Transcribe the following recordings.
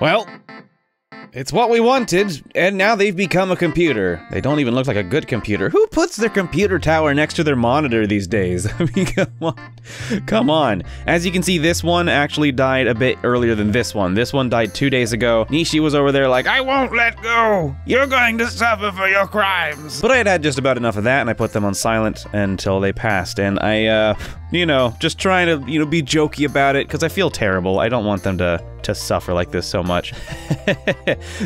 Well, it's what we wanted, and now they've become a computer. They don't even look like a good computer. Who puts their computer tower next to their monitor these days? I mean, come on. Come on. As you can see, this one actually died a bit earlier than this one. This one died 2 days ago. Nishi was over there like, I won't let go. You're going to suffer for your crimes. But I had just about enough of that, and I put them on silent until they passed. And I, you know, just trying to, you know, be jokey about it, because I feel terrible. I don't want them to suffer like this so much.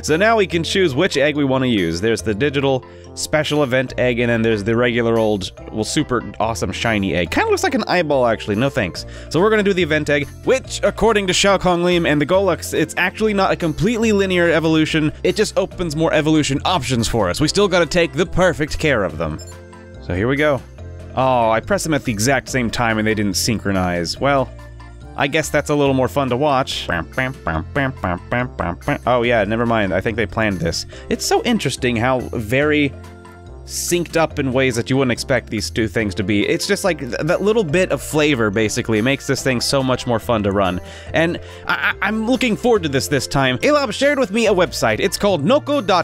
So now we can choose which egg we want to use. There's the digital special event egg, and then there's the regular old, well, super awesome shiny egg. Kind of looks like an eyeball, actually. No thanks. So we're gonna do the event egg, which, according to Xiao Kong Lim and the Golux, it's actually not a completely linear evolution. It just opens more evolution options for us. We still gotta take the perfect care of them. So here we go. Oh, I pressed them at the exact same time and they didn't synchronize. Well, I guess that's a little more fun to watch. Oh yeah, never mind. I think they planned this. It's so interesting how very synced up in ways that you wouldn't expect these two things to be. It's just like that little bit of flavor, basically, makes this thing so much more fun to run. And I'm looking forward to this time. Ilab shared with me a website. It's called noko.jp.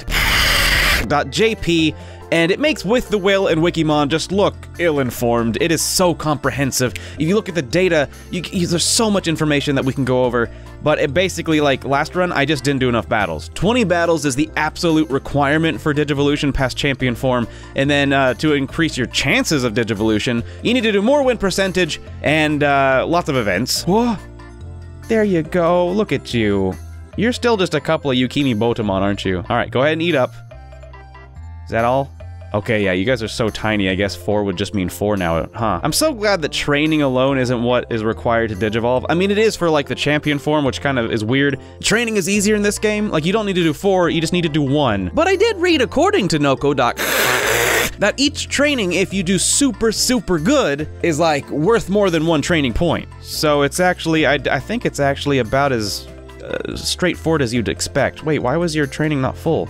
And it makes With the Will and Wikimon just look ill-informed. It is so comprehensive. If you look at the data, there's so much information that we can go over. But it basically, like, last run, I just didn't do enough battles. 20 battles is the absolute requirement for Digivolution past champion form. And then to increase your chances of Digivolution, you need to do more win percentage and lots of events. Whoa. There you go. Look at you. You're still just a couple of Yukimi Botamon, aren't you? All right, go ahead and eat up. Is that all? Okay, yeah, you guys are so tiny, I guess 4 would just mean 4 now, huh? I'm so glad that training alone isn't what is required to Digivolve. I mean, it is for, like, the champion form, which kind of is weird. Training is easier in this game. Like, you don't need to do 4, you just need to do 1. But I did read, according to Noko.com, that each training, if you do super, super good, is, like, worth more than 1 training point. So it's actually, I think it's actually about as straightforward as you'd expect. Wait, why was your training not full?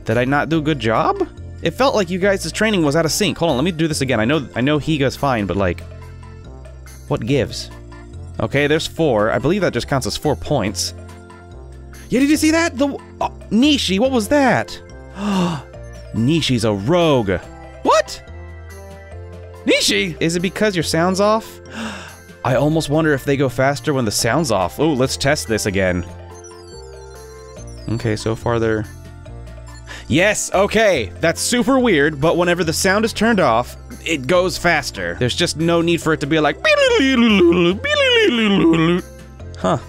Did I not do a good job? It felt like you guys' training was out of sync. Hold on, let me do this again. I know Higa's fine, but like, what gives? Okay, there's 4. I believe that just counts as 4 points. Yeah, did you see that? Nishi, what was that? Nishi's a rogue. What? Nishi? Is it because your sound's off? I almost wonder if they go faster when the sound's off. Oh, let's test this again. Okay, so far they're... Yes, okay, that's super weird, but whenever the sound is turned off, it goes faster. There's just no need for it to be like... Huh.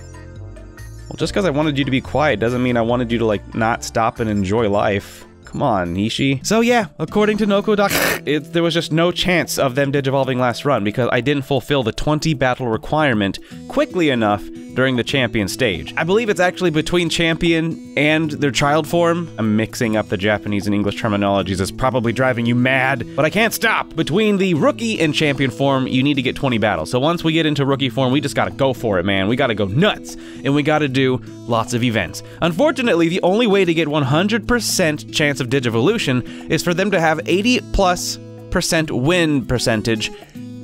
Well, just because I wanted you to be quiet doesn't mean I wanted you to, like, not stop and enjoy life. Come on, Nishi. So yeah, according to Noko.com, there was just no chance of them Digivolving last run because I didn't fulfill the 20 battle requirement quickly enough during the champion stage. I believe it's actually between champion and their child form. I'm mixing up the Japanese and English terminologies. It's probably driving you mad, but I can't stop. Between the rookie and champion form, you need to get 20 battles. So once we get into rookie form, we just gotta go for it, man. We gotta go nuts, and we gotta do lots of events. Unfortunately, the only way to get 100% chance of Digivolution is for them to have 80+% win percentage,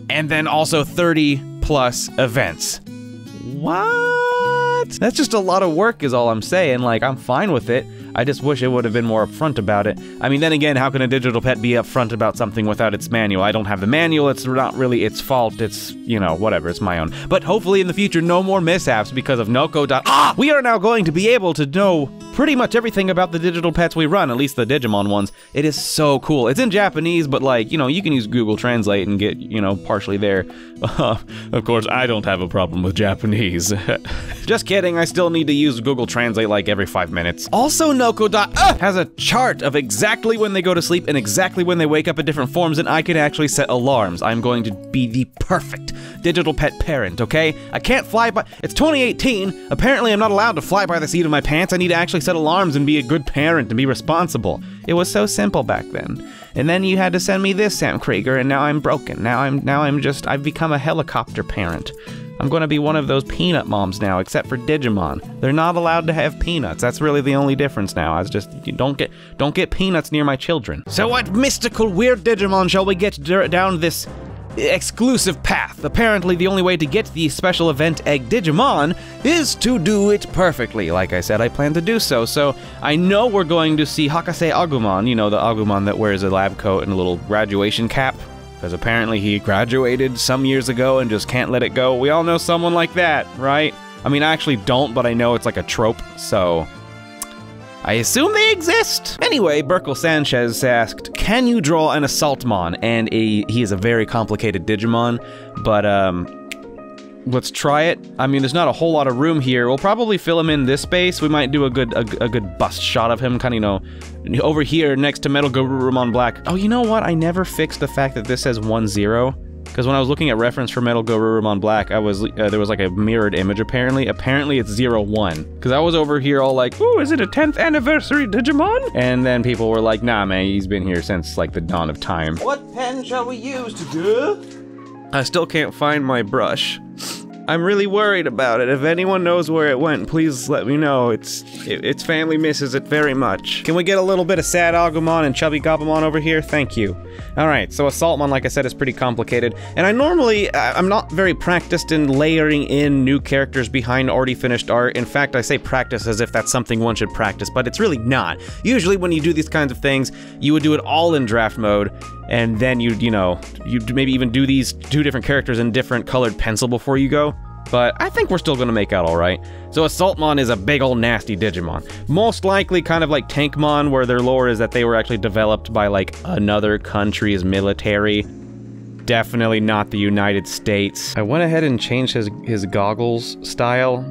and then also 30+ events. What? That's just a lot of work is all I'm saying. Like, I'm fine with it. I just wish it would have been more upfront about it. I mean, then again, how can a digital pet be upfront about something without its manual? I don't have the manual, it's not really its fault, it's, you know, whatever, it's my own. But hopefully in the future, no more mishaps because of Noko.com. We are now going to be able to know pretty much everything about the digital pets we run, at least the Digimon ones. It is so cool. It's in Japanese, but like, you know, you can use Google Translate and get, you know, partially there. Of course, I don't have a problem with Japanese. Just kidding, I still need to use Google Translate like every 5 minutes. Also, Noko.com has a chart of exactly when they go to sleep and exactly when they wake up in different forms, and I can actually set alarms. I'm going to be the perfect digital pet parent, okay? I can't fly by... It's 2018. Apparently, I'm not allowed to fly by the seat of my pants. I need to actually set alarms and be a good parent and be responsible. It was so simple back then. And then you had to send me this, Sam Krieger, and now I'm broken. Now I've become a helicopter parent. I'm gonna be one of those peanut moms now, except for Digimon. They're not allowed to have peanuts. That's really the only difference now. It's just, you don't get peanuts near my children. So what mystical weird Digimon shall we get down this exclusive path. Apparently, the only way to get the special event Egg Digimon is to do it perfectly. Like I said, I plan to do so. So I know we're going to see Hakase Agumon, you know, the Agumon that wears a lab coat and a little graduation cap. Because apparently he graduated some years ago and just can't let it go. We all know someone like that, right? I mean, I actually don't, but I know it's like a trope, so I assume they exist. Anyway, Berkel Sanchez asked, can you draw an Assaultmon? And he is a very complicated Digimon, but let's try it. I mean, there's not a whole lot of room here. We'll probably fill him in this space. We might do a good bust shot of him, kind of, you know, over here next to Metal Garurumon Black. Oh, you know what? I never fixed the fact that this says 1-0. Because when I was looking at reference for Metal Garurumon Black, there was like a mirrored image apparently. Apparently it's 0-1. Because I was over here all like, ooh, is it a 10th anniversary Digimon? And then people were like, nah man, he's been here since like the dawn of time. What pen shall we use to do? I still can't find my brush. I'm really worried about it. If anyone knows where it went, please let me know. Its family misses it very much. Can we get a little bit of Sad Agumon and Chubby Gabumon over here? Thank you. Alright, so Assaultmon, like I said, is pretty complicated. And I'm not very practiced in layering in new characters behind already finished art. In fact, I say practice as if that's something one should practice, but it's really not. Usually when you do these kinds of things, you would do it all in draft mode, and then you'd maybe even do these 2 different characters in different colored pencil before you go. But I think we're still gonna make out alright. So Assaultmon is a big old nasty Digimon. Most likely kind of like Tankmon, where their lore is that they were actually developed by like another country's military. Definitely not the United States. I went ahead and changed his goggles style.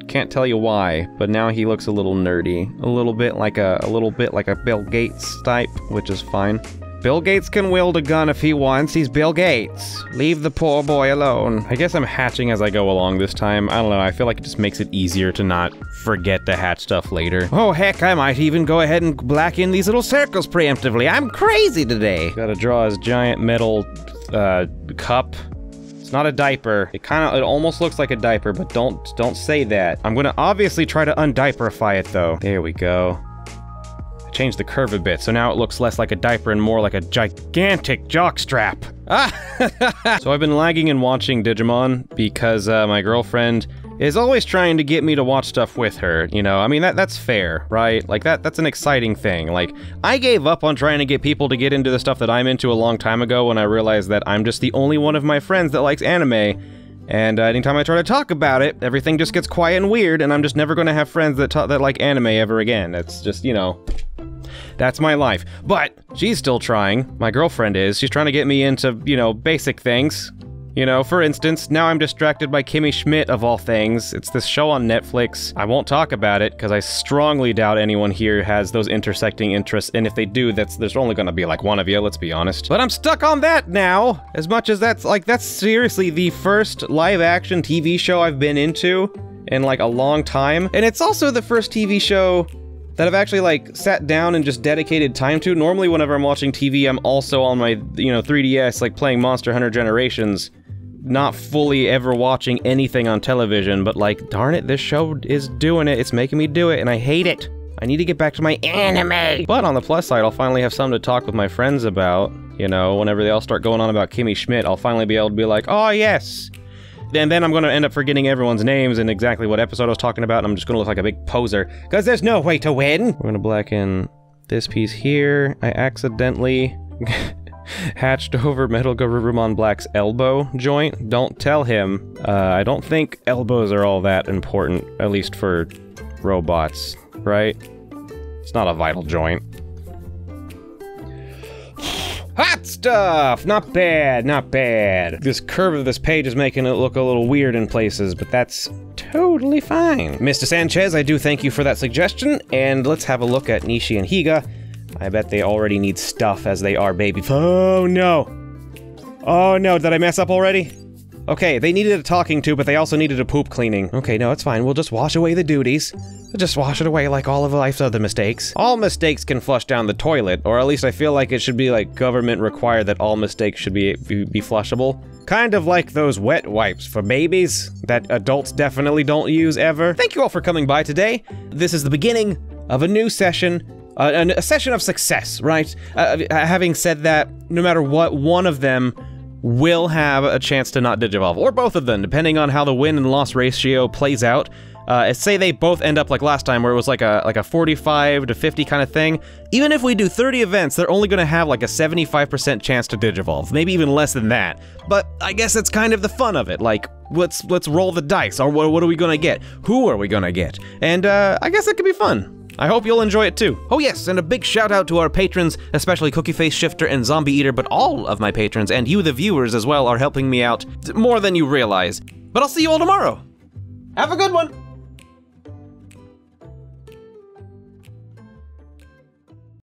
Can't tell you why, but now he looks a little nerdy. A little bit like a Bill Gates type, which is fine. Bill Gates can wield a gun if he wants. He's Bill Gates. Leave the poor boy alone. I guess I'm hatching as I go along this time. I don't know, I feel like it just makes it easier to not forget to hatch stuff later. Oh heck, I might even go ahead and black in these little circles preemptively. I'm crazy today. Gotta draw his giant metal cup. It's not a diaper. It almost looks like a diaper, but don't say that. I'm gonna obviously try to undiaperify it though. There we go. Changed the curve a bit, so now it looks less like a diaper and more like a gigantic jockstrap. Ah! So I've been lagging in watching Digimon because my girlfriend is always trying to get me to watch stuff with her, you know? I mean, that's fair, right? Like, that's an exciting thing. Like, I gave up on trying to get people to get into the stuff that I'm into a long time ago when I realized that I'm just the only one of my friends that likes anime. And anytime I try to talk about it, everything just gets quiet and weird, and I'm just never gonna have friends that like anime ever again. It's just, you know, that's my life. But she's still trying. My girlfriend is. She's trying to get me into, you know, basic things. You know, for instance, now I'm distracted by Kimmy Schmidt, of all things. It's this show on Netflix. I won't talk about it, because I strongly doubt anyone here has those intersecting interests, and if they do, there's only gonna be like one of you, let's be honest. But I'm stuck on that now! As much as that's seriously the first live-action TV show I've been into in like a long time, and it's also the first TV show that I've actually like sat down and just dedicated time to. Normally whenever I'm watching TV, I'm also on my, you know, 3DS, like playing Monster Hunter Generations, not fully ever watching anything on television, but like, darn it, this show is doing it. It's making me do it, and I hate it. I need to get back to my anime. But on the plus side, I'll finally have something to talk with my friends about. You know, whenever they all start going on about Kimmy Schmidt, I'll finally be able to be like, oh yes. And then I'm gonna end up forgetting everyone's names and exactly what episode I was talking about, and I'm just gonna look like a big poser, because there's no way to win! We're gonna black in this piece here. I accidentally hatched over Metal Garurumon Black's elbow joint. Don't tell him. I don't think elbows are all that important, at least for robots, right? It's not a vital joint. Hot stuff! Not bad, not bad. This curve of this page is making it look a little weird in places, but that's totally fine. Mr. Sanchez, I do thank you for that suggestion, and let's have a look at Nishi and Higa. I bet they already need stuff as they are, baby. Oh no! Oh no, did I mess up already? Okay, they needed a talking to, but they also needed a poop cleaning. Okay, no, it's fine. We'll just wash away the duties. We'll just wash it away like all of life's other mistakes. All mistakes can flush down the toilet, or at least I feel like it should be like government required that all mistakes should be flushable. Kind of like those wet wipes for babies that adults definitely don't use ever. Thank you all for coming by today. This is the beginning of a new session. A session of success, right? Having said that, no matter what one of them will have a chance to not Digivolve, or both of them, depending on how the win and loss ratio plays out. Say they both end up like last time, where it was like a 45 to 50 kind of thing. Even if we do 30 events, they're only going to have like a 75% chance to Digivolve, maybe even less than that. But I guess that's kind of the fun of it. Like, let's roll the dice. Or what are we going to get? Who are we going to get? And I guess it could be fun. I hope you'll enjoy it too. Oh yes, and a big shout out to our patrons, especially Cookie Face Shifter and Zombie Eater, but all of my patrons and you the viewers as well are helping me out more than you realize. But I'll see you all tomorrow. Have a good one.